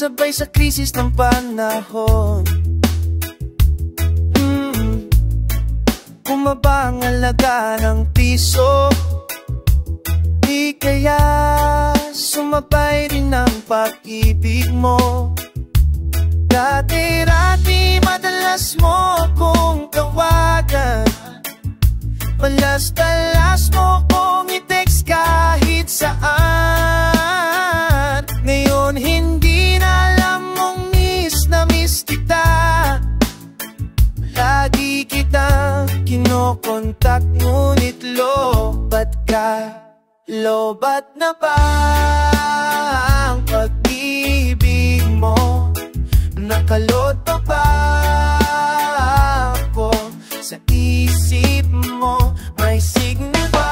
sabay sa krisis ng panahon. Bumaba ang halaga ng piso, di kaya sumabay rin ang pag-ibig mo. Dati-rati madalas mo kong tawagan, palas-talas mo kong i-text kahit saan. Ngayon hindi na alam mong miss na miss kita. Lagi kitang kinokontak, ngunit lobat ka. Lobat na ba ang pag-ibig mo? Nakaloto ba ako sa isip mo? May signal ba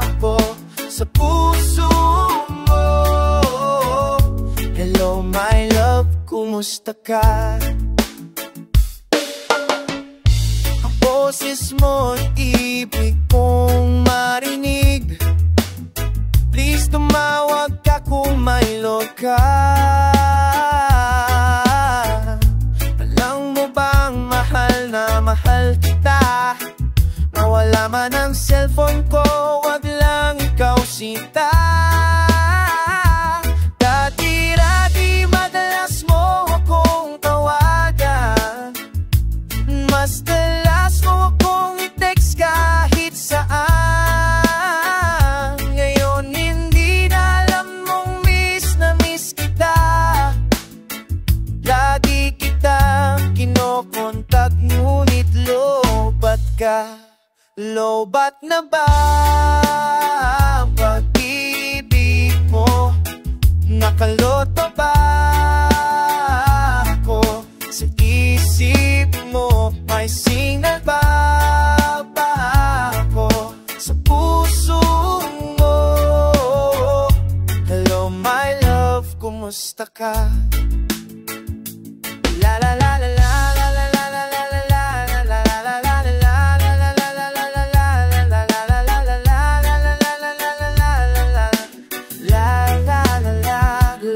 ako sa puso mo? Hello my love, kumusta ka? Boses mo'y ibig kong marinig. Please tumawag ka kung may load ka. Alam mo bang mahal na mahal kita? Nawala man ang cellphone ko, wag lang ikaw sinta. Dati-rati madalas mo akong tawagan, mas dalas mo akong i-text kahit saan. Ngayon hindi na alam mong miss na miss kita. Lagi kitang kinokontak, ngunit lobat ka. Lobat na ba ang pag-ibig mo? Nakaloto ba ako sa isip mo? May signal ba ako sa puso mo? Hello my love, kumusta ka? La la la la la la la la la la la la la la la la la.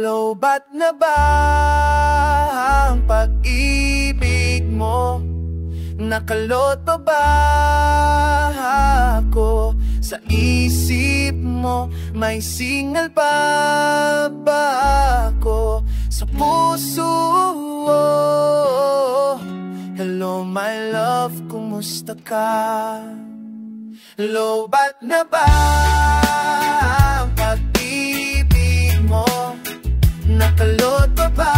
Lobat na ba ang pag-ibig mo? Nakaloto ba ako sa isip mo? May signal pa ba ako sa puso mo? Hello my love, kumusta ka? Lobat na ba ang pag-ibig mo? Nakaloto ba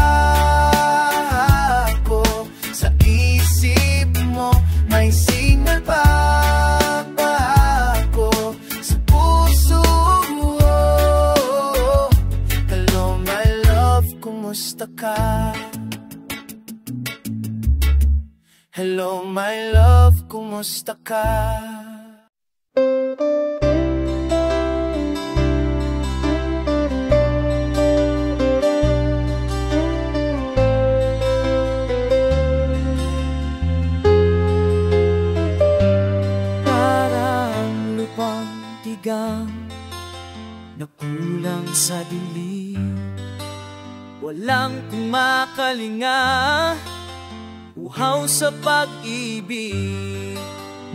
ako sa isip mo? May signal pa ba ako sa puso mo? Hello my love, kumusta ka? Hello my love, kumusta ka? Na kulang sa dilim, walang kumakalinga, uhaw sa pag-ibig.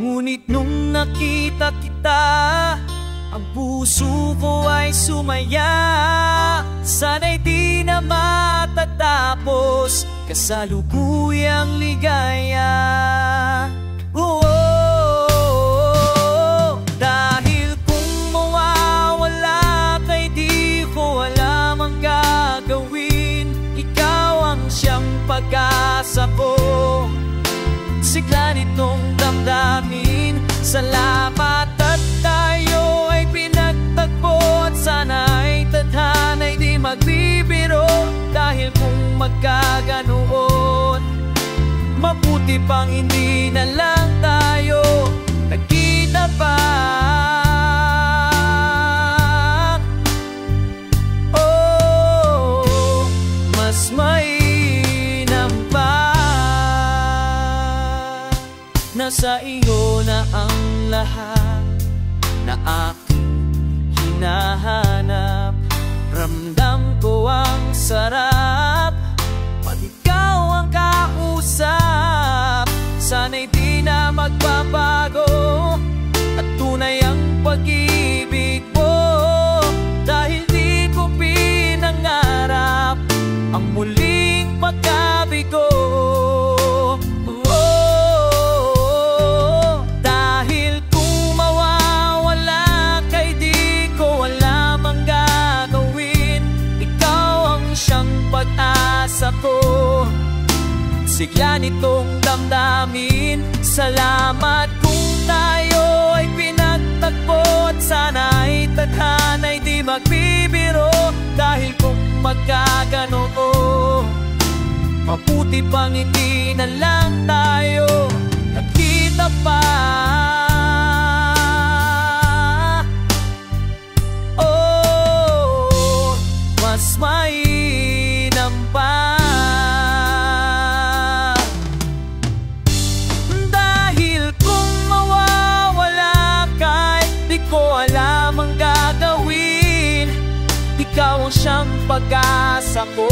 Ngunit nung nakita kita, ang puso ko ay sumaya. Sana'y di na matatapos, kasalukuyang ligaya. Pag-asa ko, sigla nitong damdamin. Salamat at tayo ay pinagtagpo, at sana'y tadhana'y di magbibiro. Dahil kung magkaganoon, mabuti pang hindi na lang tayo nagkita pa. Oh, mas may nasa iyo na ang lahat na aking hinahanap. Ramdam ko ang sarap pag ikaw ang kausap. Sana'y di na magbabago at tunay ang pag-ibig mo, dahil di ko pinangarap ang muling pagkabigo. Dahil kung mawawala kay di ko alam ang gagawin, ikaw ang siyang pag-asa ko, sigla nitong damdamin. Salamat kung tayo ay pinagtagpo at sana'y tadhana'y di magbibiro. Dahil kung magkaganoon, mabuti pang hindi na lang tayo nagkita pa. Oh, mas mainam pa. Dahil kung mawawala ka, di ko alam ang gagawin, ikaw ang siyang pag-asa ko,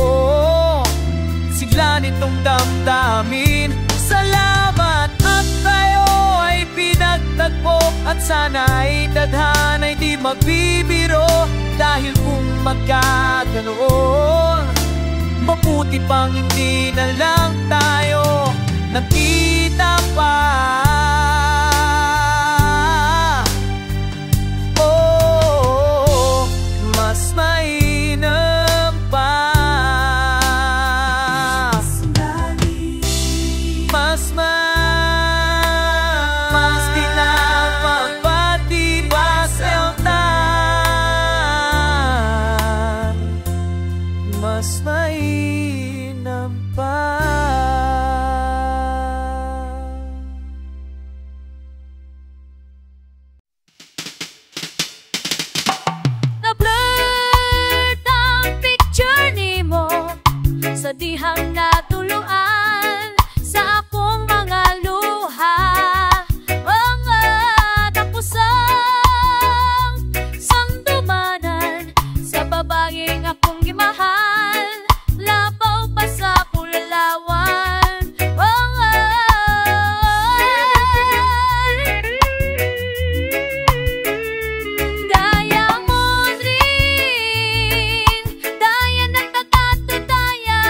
sigla nitong damdamin. Salamat at tayo ay pinagtagpo at sana'y tadhana'y di magbibiro. Dahil kung magkaganoon, mabuti pang hindi na lang tayo nagkita pa. Oh, mas mainam pa. Mas pinapagpatibas ang tan, mas mainam pa. Na-blurred ang picture nimo sa dihang natuluan sa akong mga luha. Mga tapusang samdumanan sa babaeng akong gimahal, labaw pa sa kulalawan. Diamond ring, daya nagtatatudaya,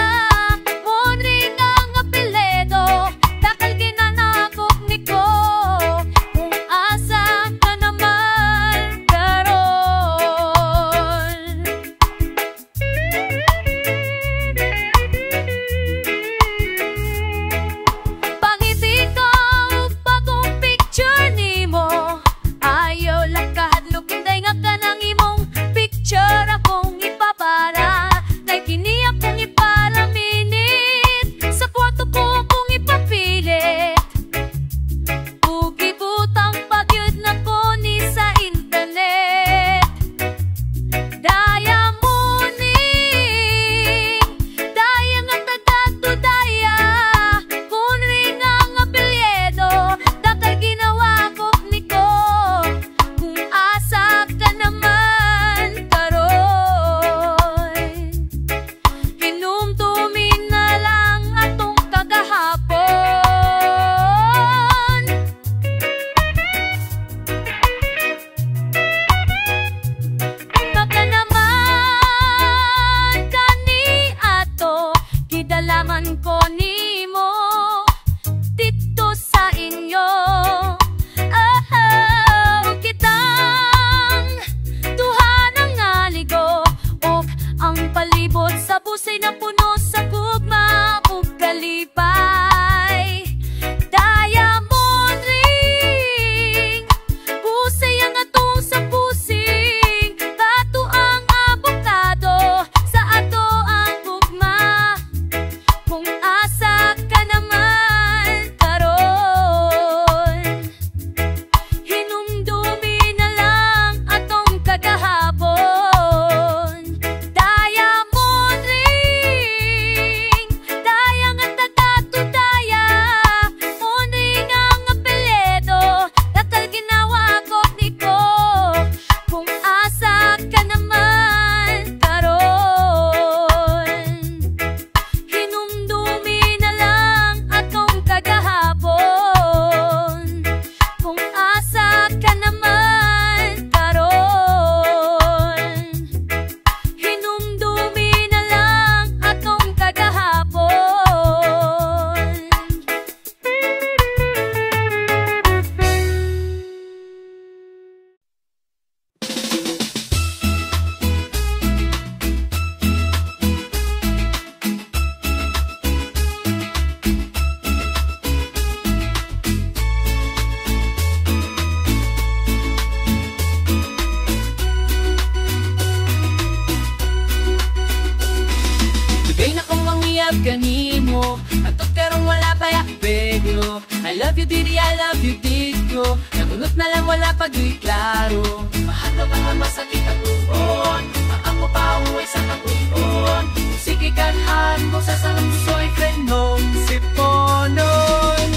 kaya bego. I love you didi, I love you dito. Nagunot na lang wala pa do'y klaro. Mahal na mga masakit ang buon. Maamo pa uwi sa kabuon. Sige kanhan mo sa salungsoy krenong siponon.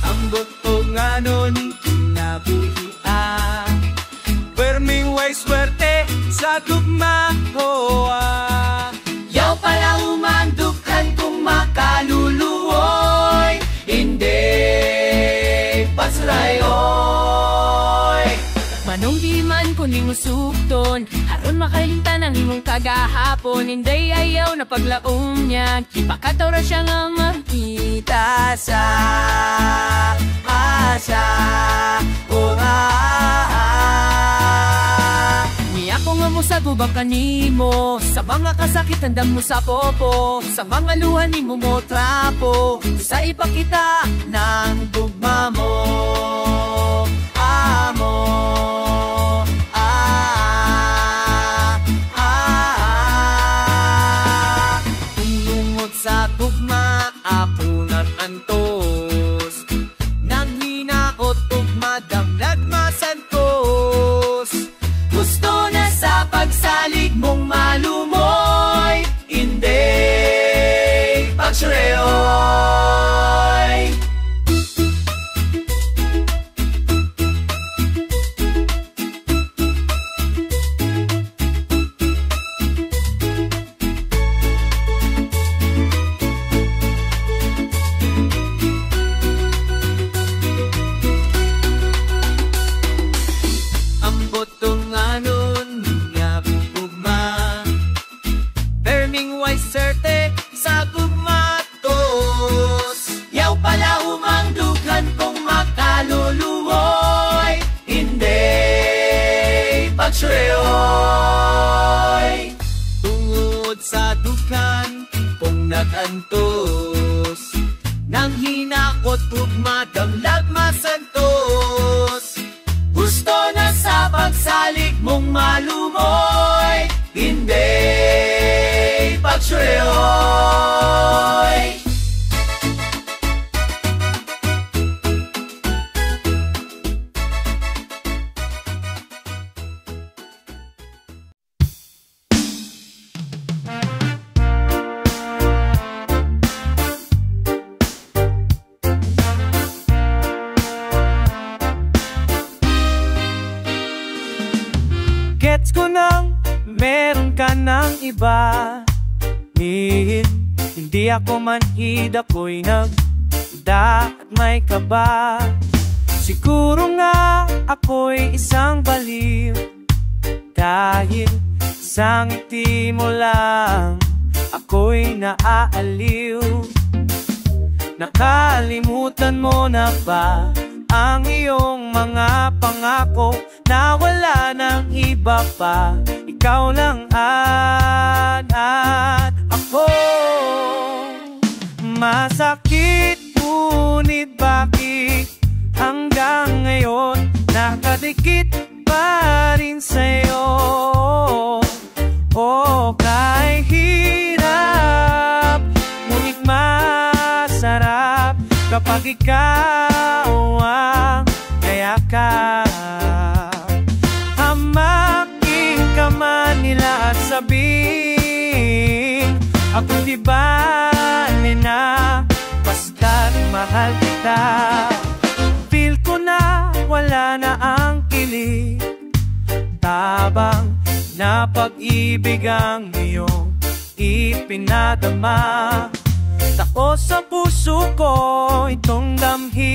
Ang buto nga nun kinabuhian. Perming way swerte sa tugma hoa. Yaw pala umandukhan kung makaluluoy. Hindi pasrayoy. Manong di man kuning usukton, haron makalimtan ang imong kagahapon. Hindi ayaw na paglaom niya, ipakataw ra siya nga makita sa asa. Niya ko nga mo sa gubang kanimo, sa mga kasakit andam mo sa popo, sa mga luha ni mo mo trapo, sa ipakita ng dugma mo. Amo Tungungod sa tugma ako antos, naghinakot tugma damlag masantos. Gusto na sa pagsalig mong malumoy, hindi pagsureoy. Tungod sa dukan kung nagantos, nang hinakot tugma damlag masantos. Gusto na sa pagsalig mong malumoy, hindi pagsureoy. Gets ko nang meron ka ng iba, hindi ako manhid, ako'y nagda at may kaba. Siguro nga ako'y isang baliw, dahil sa ngiti mo lang ako'y naaaliw. Nakalimutan mo na ba ang iyong mga pangako, na wala ng iba pa, ikaw lang at ako. Masakit ngunit bakit hanggang ngayon nakadikit pa rin sa'yo? Oh, kahit hirap ngunit masarap kapag ikaw ang kayakap. Hamakin ka man nila at sabihin ako di bali na, basta't mahal kita. Feel ko na wala na ang kilig, tabang na pag-ibig ang iyong ipinadama. Tapos sa puso ko itong damhin,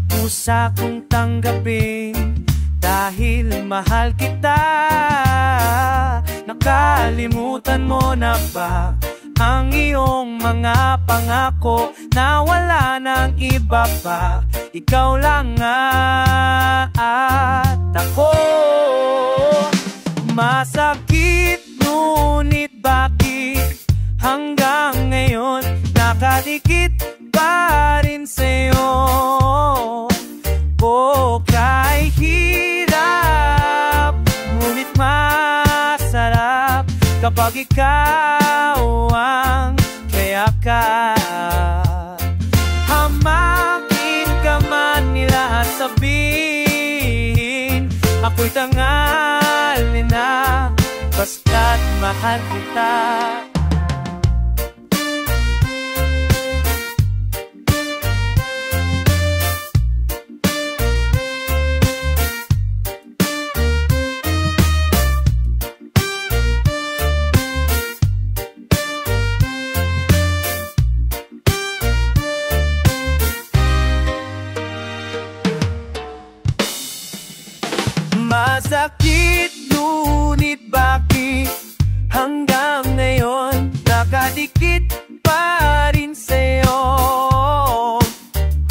pusa kong tanggapin dahil mahal kita. Nakalimutan mo na ba ang iyong mga pangako, na wala nang iba pa, ikaw lang at ako. Masakit ngunit bakit hanggang ngayon nakadikit pa rin sa'yo? Oh, kahit hirap ngunit masarap kapag ikaw ang kayakap. Ako'y tangali na, basta't mahal kita. Masakit, ngunit bakit hanggang ngayon nakadikit pa rin sa'yo?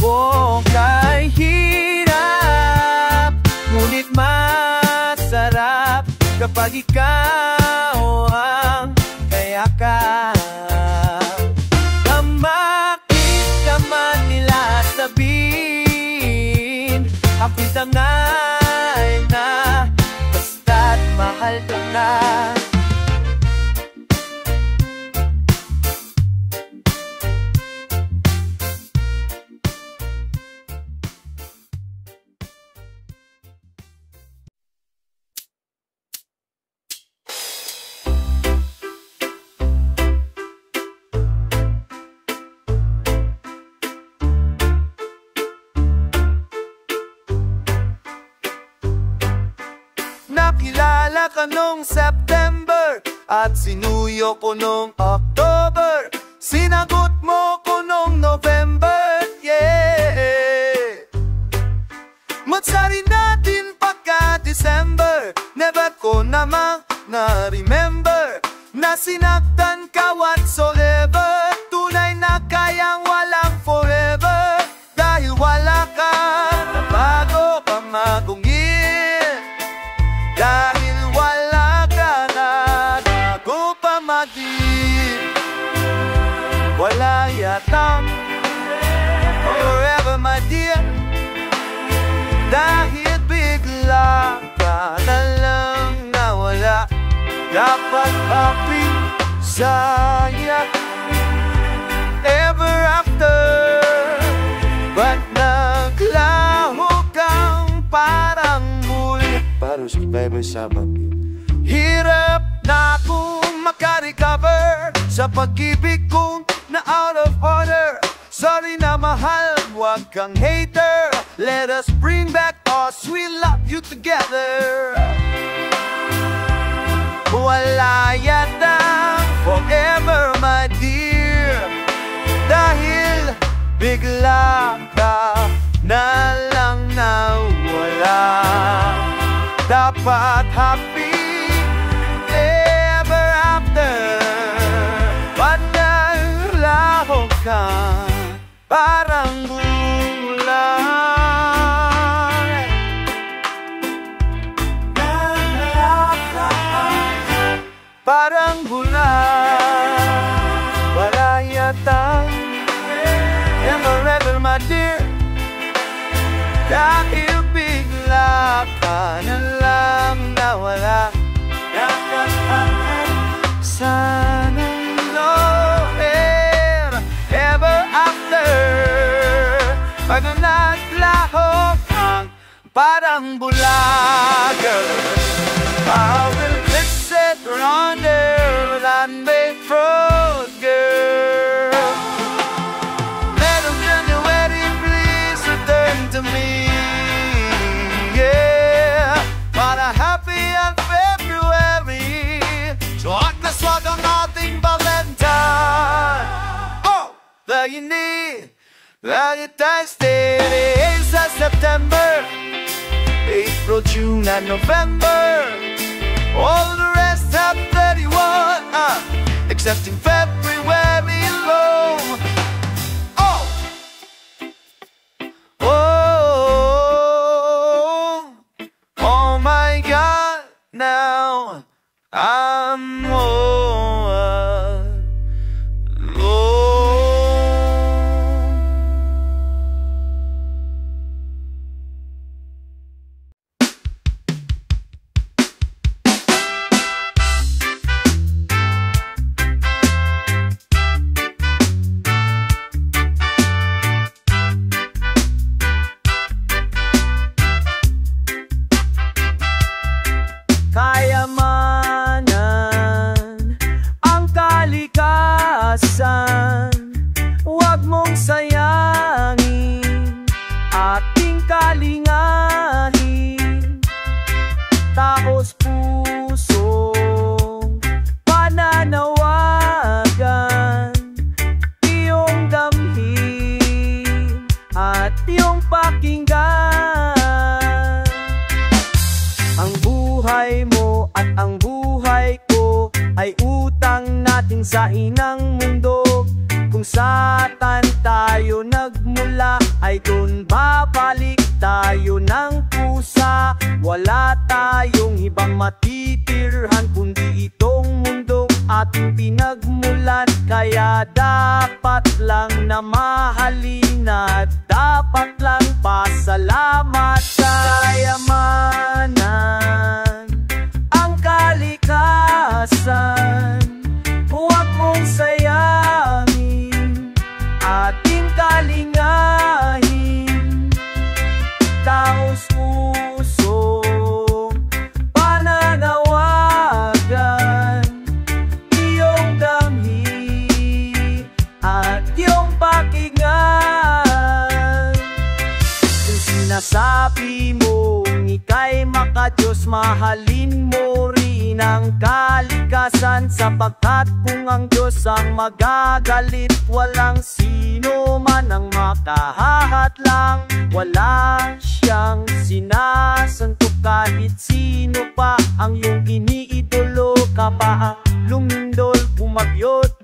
Oh, kahit hirap, ngunit masarap kapag ikaw ang kayakap. Kamakit ka man nila sabihin, ako'y tangay na, basta't mahal ka na. Nakilala ka nung September at sinuyo ko nung October. Sinagot mo ko nung November, yeah. Magsari natin pagka December. Never ko namang na-remember na sinaktan ka whatsoever. Tunay na kayang walang forever. Dahil wala ka, nabago pa magungin. Dahil wala ka na, bago pa maging. Wala yatang forever, my dear. Dahil bigla ka na lang nawala. Dapat happy, saya ever after. Ba't naglaho kang parang muli? Para sa bersama. Hirap na akong makarecover sa pag-ibig kong na out of order. Sorry na mahal, wag kang hater. Let us bring back our sweet love you together. Wala yatang forever, my dear. Dahil bigla ka na lang nawala. Dapat happy ever after. Ba't naglaho ka parang gulay? Parang gulay. Wala yatang ever, my dear. Dahil bigla ka na lang nawala. Sana'y never, ever after. Pag naglaho kang parang bulaga, I will fix it around there and make fruit, girl. Little January, please return to me. Yeah, para happy and February. So Agnes, wag ang ating Valentine. Oh, lagi ni, lagi tayo steady sa September, April, June, and November. All the rest have 31, excepting February alone. Oh, oh, oh my God, now I'm all alone. taos pusong pananawagan, iyong damhin at iyong pakinggan. Ang buhay mo at ang buhay ko ay utang natin sa inang mundo. Kung saan tayo nagmula ay doon babalik tayo ng pusa. Wala tayong ibang matitirhan kundi itong mundong ating pinagmulan. Kaya dapat lang na mahalin at dapat lang pasalamat sa kayamanan, ang kalikasan. Huwag mong sayangin, ating kalingahin. Taos pusong pananawagan, iyong damhin at iyong pakinggan. Kung sinasabi mong ika'y makadiyos, mahalin mo rin ang kalikasan, sapagkat kung ang Diyos ang magagalit, walang sino man ang makahahadlang. Wala siyang sinasantok kahit sino pa ang iyong iniidolo. Kapag lumindol, bumagyot,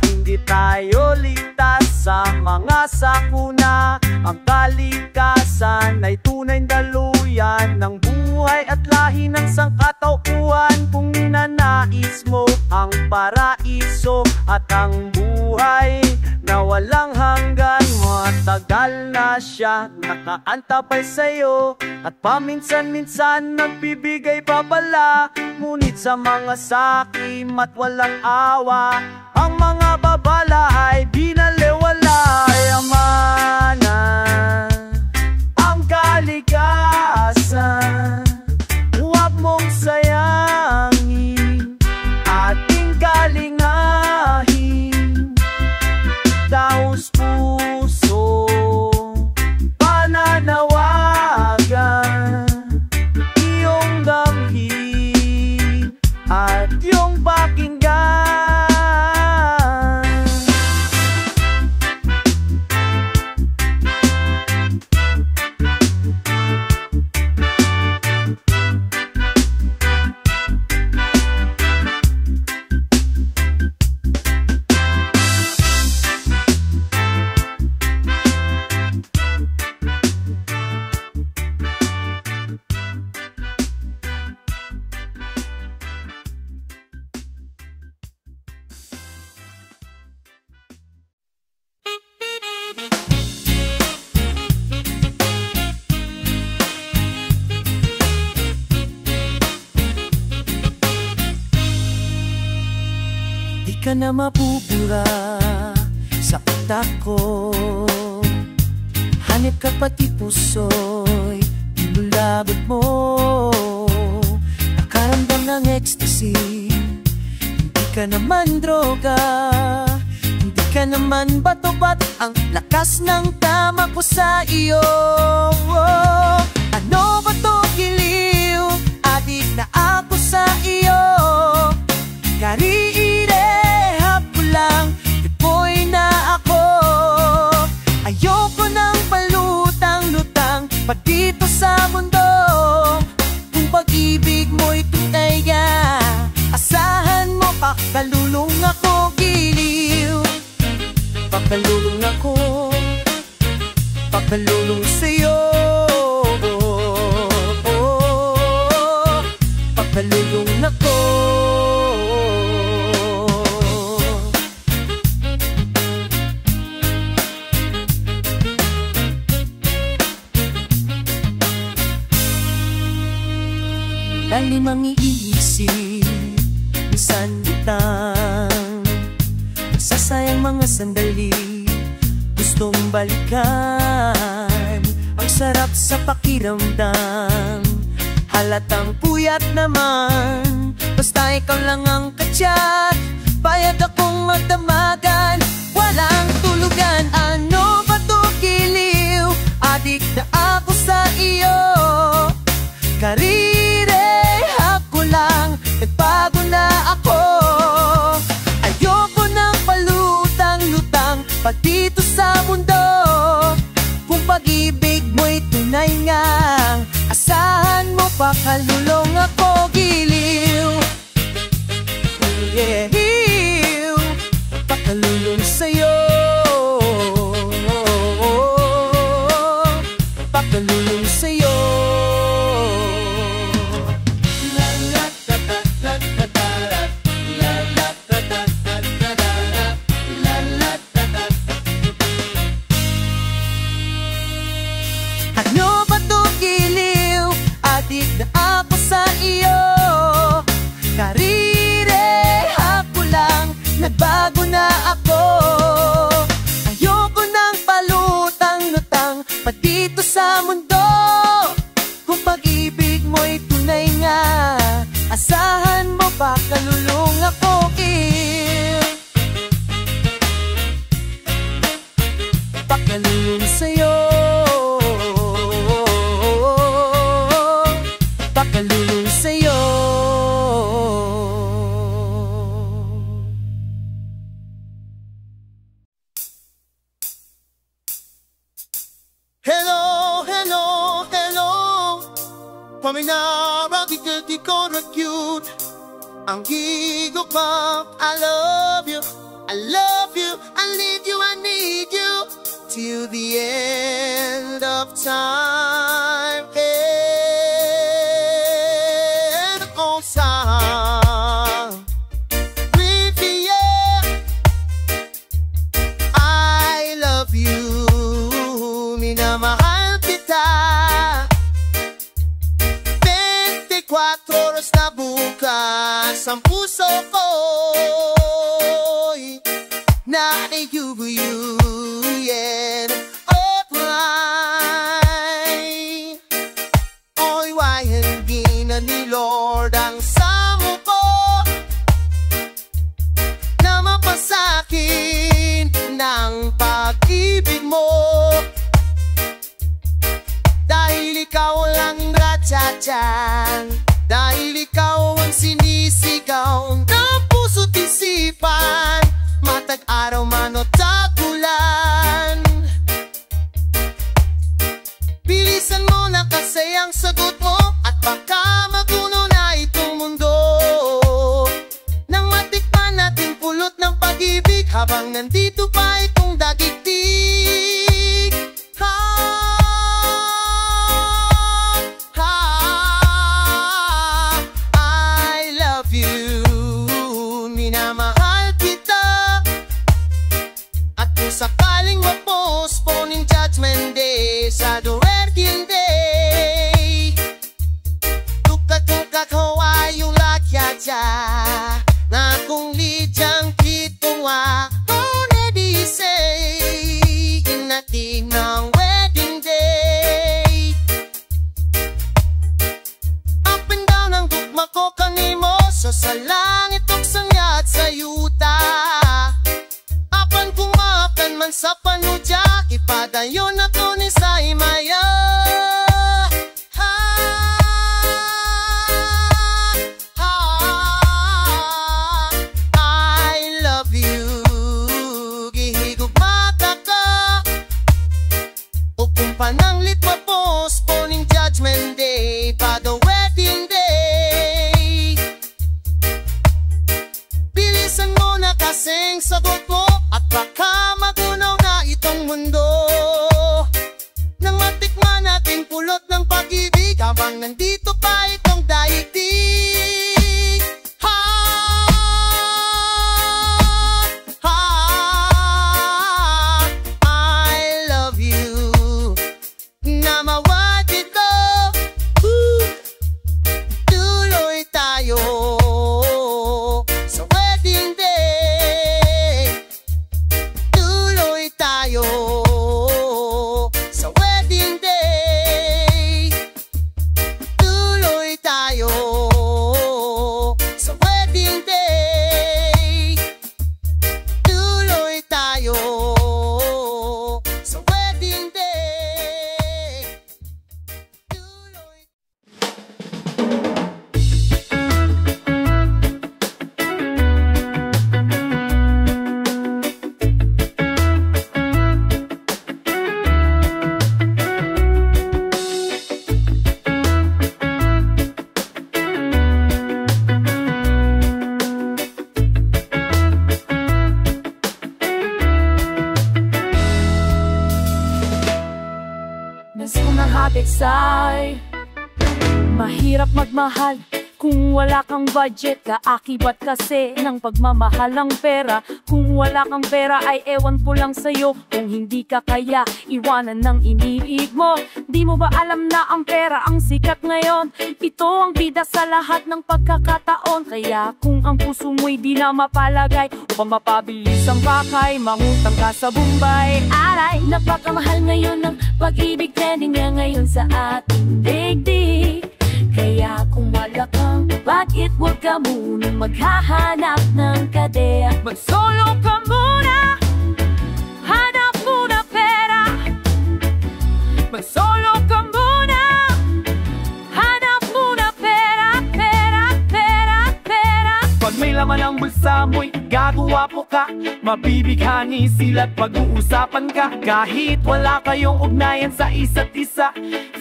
hindi tayo ligtas sa mga sakuna. Ang kalikasan ay tunay daluyan ng buhay at lahi ng sangkatauhan. Kung ninanais mo ang paraiso at ang buhay na walang hanggan, matagal na siya nakaantabay sa'yo at paminsan-minsan nagbibigay babala. Ngunit sa mga sakim at walang awa, ang mga babala ay binaliwala. Yamanan ang kalikasan, huwag mong sayangin, ating kalingahin. Taos puso pananawagan, iyong damhin at iyong pakinggan. Di ka na mapupura sa utak ko, hanip ka pati puso'y inulabot mo. Nakaramdam ng ecstasy, hindi ka naman droga, hindi ka naman bato-bat ang lakas ng tama ko sa iyo. Ano ba to giliw? Adik na ako sa iyo. Kariirehap ko lang, ipoy na ako. Ayoko nang palutang-lutang pa dito sa mundo. Kung pag-ibig mo'y tunay nga, asahan mo pakalulong ako giliw. Pakalulong ako, pakalulong sa'yo. Pakalulong ako. Lalim ang iisip, minsan butang, nasasayang mga sandali, gustong balikan. Ang sarap sa pakiramdam, halatang puyat naman. Basta ikaw lang ang kachat, bayad akong magdamagan. Walang tulugan, ano ba to giliw? Adik na ako sa iyo. Karire lang, nagbago na ako. Ayoko nang palutang-lutang pa dito sa mundo. Kung pag-ibig mo'y tunay nga, asahan mo pa kalulong ako. Giliw, yeah, pakalulong sa'yo, pakalulong sa'yo. Ano ba to, giliw? Adik na ako sa iyo. Karireha ko lang, nagbago na ako. Ayoko nang palutang-lutang pa dito sa mundo. Kung pag-ibig mo'y tunay nga, asahan mo pa kalulong ako. Pakalulong sa'yo, pakalulong sa'yo. Hello, hello, hello. Paminara, di ko na cute. Ang higop mo, I love you, I love you, I need you, I need you till the end of time. And all song with the air, I love you, minamahal kita. 24 oras na bukas ang puso ko'y na-you, yeah. Oh, why? Oh, why hindi na ni Lord ang samo ko na mapasakin ng pag-ibig mo? Dahil ikaw lang ratchatchan, dahil ikaw ang sinisigaw ng puso't isipan, matag araw man o tagulan. Bilisan mo na kasi ang sagot mo, at baka magulo na itong mundo. Nang matikman natin pulot ng pag-ibig, habang nandito pa itong daigdig. I love you, minamahal kita. At kung sakaling ma-postpone yung Judgment Day sa Duwerkin Day, tukat-tukat ho ay yung lakyaja na kung lidyang kitungwa already say natin ng wedding day. Up and down ang gugma ko kanimo, so sa langit ug sangyat sa yuta. Apan kumakan man sa panudya, ipadayon ako ni sa imaya. I love you, gihigog mata ka. O kung pananglit ma-postpone yung Judgment Day pa the wedding day, bilisan mo na kasing sagot mo, at baka magunaw na itong mundo. Nang matikman natin pulot ng pag-ibig, habang nandito pa itong daigdig. I love you, na mawatid ko, tuloy tayo sa wedding day. mahusay. Mahirap magmahal kung wala kang budget. Kaakibat kasi ng pagmamahal ng pera. Kung wala kang pera ay ewan po lang sa'yo. Kung hindi ka kaya iwanan ng iniibig mo. Di mo ba alam na ang pera ang sikat ngayon? Ito ang bida sa lahat ng pagkakataon. Kaya kung ang puso mo'y di na mapalagay, upang mapabilis ang bakay, mangutang ka sa Bombay. Aray, napakamahal ngayon ng pag-ibig. Trending nga ngayon sa ating digdig. Kaya kung wala kang budget, huwag ka munang maghahanap ng kadea. Mag-solo ka muna, hanap muna pera. Mag-solo ka muna, hanap muna pera, pera, pera, pera. Pag may laman ang bulsa mo'y gagawa po ka. Mabibighani sila't pag-uusapan ka. Kahit wala kayong ugnayan sa isa't isa,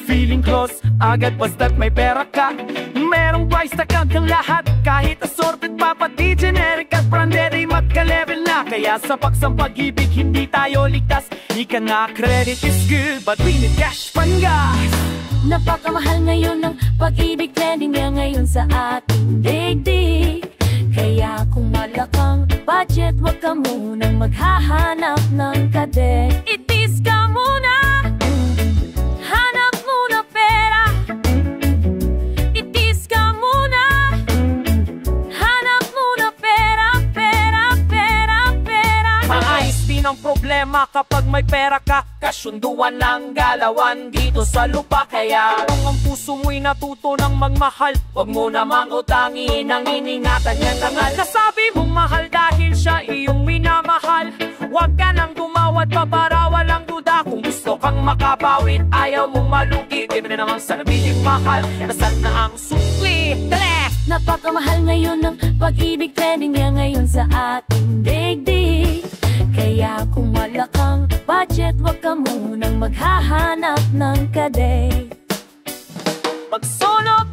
feeling close agad basta't may pera ka. Merong price tag ang lahat, kahit assorted pa pati generic at branded ay magka-level na. Kaya sa paksang pag-ibig hindi tayo ligtas. Ika na credit is good but we need cash pangas. Napakamahal ngayon ng pag-ibig. Trending nga ngayon sa ating digdig. Kaya kung wala kang budget, huwag ka munang maghahanap ng kadek. Itis ka muna, hanap muna pera. Itis ka muna, hanap muna pera, pera, pera, pera. Maayos din ang problema kapag may pera ka. Kasunduan ng galawan dito sa lupa. Kaya kung ang puso mo'y natuto ng magmahal, huwag mo namang utangin ang iningatan niyang tangal. Nasabi mong mahal dahil siya iyong minamahal. Huwag ka nang tumawad pa para walang duda. Kung gusto kang makabawit, ayaw mong malugi, di na namang sabihin mahal. Nasaan na ang sukli? Dali! Napakamahal ngayon ng pag-ibig. Trending nga ngayon sa ating digdig. Kaya kung wala kang budget, huwag ka munang maghahanap ng kadek. Mag-solo